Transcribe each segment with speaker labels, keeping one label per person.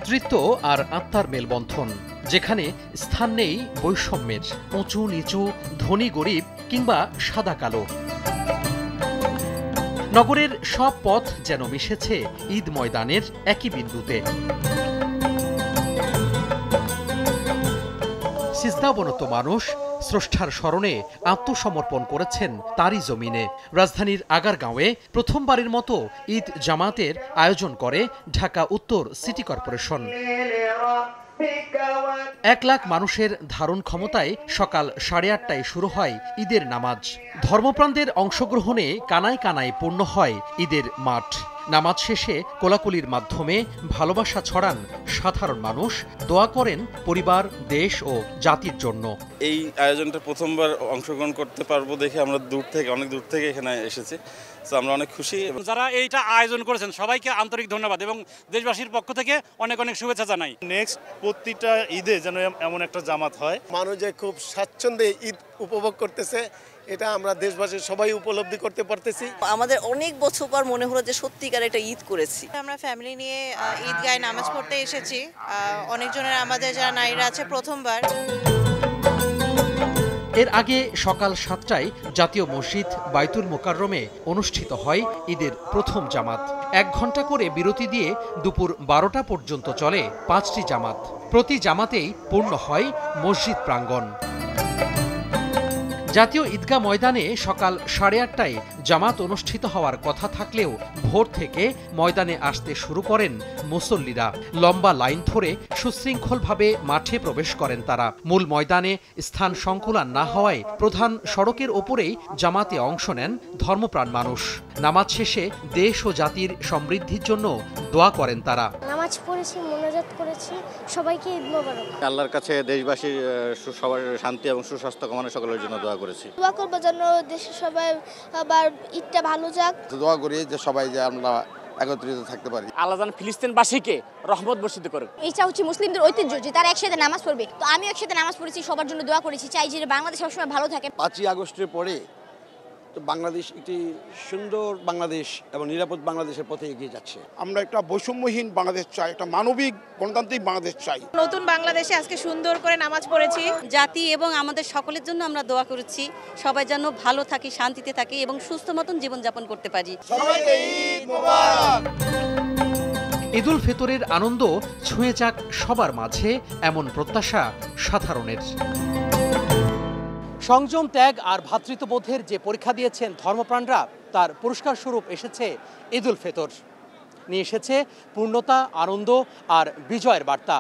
Speaker 1: ভ্রাতৃত্ব আর আত্মার মেলবন্ধন, যেখানে স্থান নেই বৈষম্যের, উঁচু নিচু, ধনী গরিব কিংবা সাদা কালো। নগরের সব পথ যেন মিশেছে ঈদ ময়দানের একই বিন্দুতে। সিজদাবনত মানুষ স্রষ্টার স্মরণে আত্মসমর্পণ করেছেন তারই জমিনে। রাজধানীর আগারগাঁওয়ে প্রথমবারের মতো ঈদ জামাতের আয়োজন করে ঢাকা উত্তর সিটি কর্পোরেশন। 1 লাখ মানুষের ধারণ ক্ষমতায় সকাল 8:30টায় শুরু হয় ঈদের নামাজ। ধর্মপ্রাণদের অংশগ্রহণে কানায় কানায় পূর্ণ হয় ঈদের মাঠ। নামাজ শেষে কোলাকুলির মাধ্যমে ভালোবাসা ছড়ান সাধারণ মানুষ, দোয়া করেন পরিবার, দেশ ও জাতির জন্য।
Speaker 2: এই আয়োজনটা প্রথমবার অংশগ্রহণ করতে পারবো দেখে আমরা অনেক দূর থেকে এখানে এসেছি। তো আমরা অনেক খুশি।
Speaker 3: যারা এইটা আয়োজন করেছেন সবাইকে আন্তরিক ধন্যবাদ এবং দেশবাসীর পক্ষ থেকে অনেক অনেক শুভেচ্ছা জানাই।
Speaker 4: নেক্সট প্রতিটা ঈদে যেন এমন একটা জামাত হয়।
Speaker 5: মানুষ যে খুব স্বাচ্ছন্দ্যে ঈদ উপভোগ করতেছে, এটা আমরা দেশবাসী সবাই উপলব্ধি করতে পারতেছি।
Speaker 6: আমাদের অনেক বছর পর মনে হলো যে সত্যিকার একটা ঈদ করেছি।
Speaker 7: আমরা ফ্যামিলি নিয়ে ঈদগাহে নামাজ পড়তে এসেছি। অনেকজনের আমাদের যারা নারীরা আছে প্রথমবার।
Speaker 1: এর আগে সকাল 7টায় জাতীয় মসজিদ বাইতুল মোকাররমে অনুষ্ঠিত হয় ঈদের প্রথম জামাত। 1 ঘণ্টা করে বিরতি দিয়ে দুপুর 12টা পর্যন্ত চলে 5টি জামাত। প্রতি জামাতেই পূর্ণ হয় মসজিদ প্রাঙ্গণ। জাতীয় ঈদগাহ ময়দানে সকাল 8:30টায় জামাত অনুষ্ঠিত হওয়ার কথা থাকলেও ভোর থেকে ময়দানে আসতে শুরু করেন মুসল্লিরা। লম্বা লাইন ধরে সুশৃঙ্খলভাবে মাঠে প্রবেশ করেন তারা। মূল ময়দানে স্থান সংকুলান না হওয়ায় প্রধান সড়কের ওপরেই জামাতে অংশ নেন ধর্মপ্রাণ মানুষ। নামাজ শেষে দেশ ও জাতির সমৃদ্ধির জন্য দোয়া করেন তারা।
Speaker 8: নামাজ পড়েছি, মোনাজাত করেছি, সবাইকে ঈদ মোবারক।
Speaker 9: আল্লাহর কাছে দেশবাসীর সবার শান্তি এবং সুস্বাস্থ্য কামনা সকলের জন্য দোয়া করেছি।
Speaker 8: দোয়া করবো যেন দেশের সবাই আবার ঈদটা ভালো যাক।
Speaker 5: দোয়া করি যে সবাই যে আমরা একত্রিত থাকতে পারি।
Speaker 3: আল্লাহ যেন ফিলিস্তিনবাসীকে রহমত বর্ষিত করুক।
Speaker 8: এইটা হচ্ছে মুসলিমদের ঐতিহ্য যে তারা একসাথে নামাজ পড়বে। তো আমিও একসাথে নামাজ পড়েছি, সবার জন্য দোয়া করেছি। চাই যে বাংলাদেশ সবসময় ভালো থাকে।
Speaker 5: 5ই আগস্টের পরে তো বাংলাদেশ একটি সুন্দর বাংলাদেশ এবং নিরাপদ বাংলাদেশের পথে এগিয়ে যাচ্ছে।
Speaker 10: আমরা একটা বৈষম্যহীন বাংলাদেশ চাই, একটা মানবিক গণতান্ত্রিক বাংলাদেশ চাই।
Speaker 7: নতুন বাংলাদেশে আজকে সুন্দর করে নামাজ পড়েছি।
Speaker 6: জাতি এবং আমাদের সকলের জন্য আমরা দোয়া করেছি, সবাই যেন ভালো থাকি, শান্তিতে থাকি এবং সুস্থ মতন জীবনযাপন করতে পারি।
Speaker 1: ঈদুল ফিতরের আনন্দ ছুঁয়ে যাক সবার মাঝে, এমন প্রত্যাশা সাধারণের। সংযম, ত্যাগ আর ভ্রাতৃত্ববোধের যে পরীক্ষা দিয়েছেন ধর্মপ্রাণরা, তার পুরস্কার স্বরূপ এসেছে ঈদুল ফিতর। নিয়ে এসেছে পূর্ণতা, আনন্দ আর বিজয়ের বার্তা।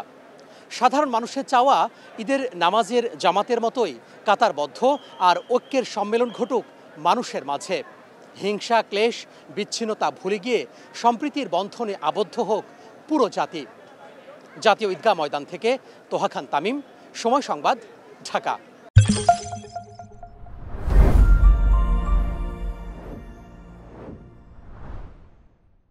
Speaker 1: সাধারণ মানুষের চাওয়া ঈদের নামাজের জামাতের মতোই কাতারবদ্ধ আর ঐক্যের সম্মেলন ঘটুক মানুষের মাঝে। হিংসা, ক্লেশ, বিচ্ছিন্নতা ভুলে গিয়ে সম্প্রীতির বন্ধনে আবদ্ধ হোক পুরো জাতি। জাতীয় ঈদগাহ ময়দান থেকে তোহা খান তামিম, সময় সংবাদ, ঢাকা।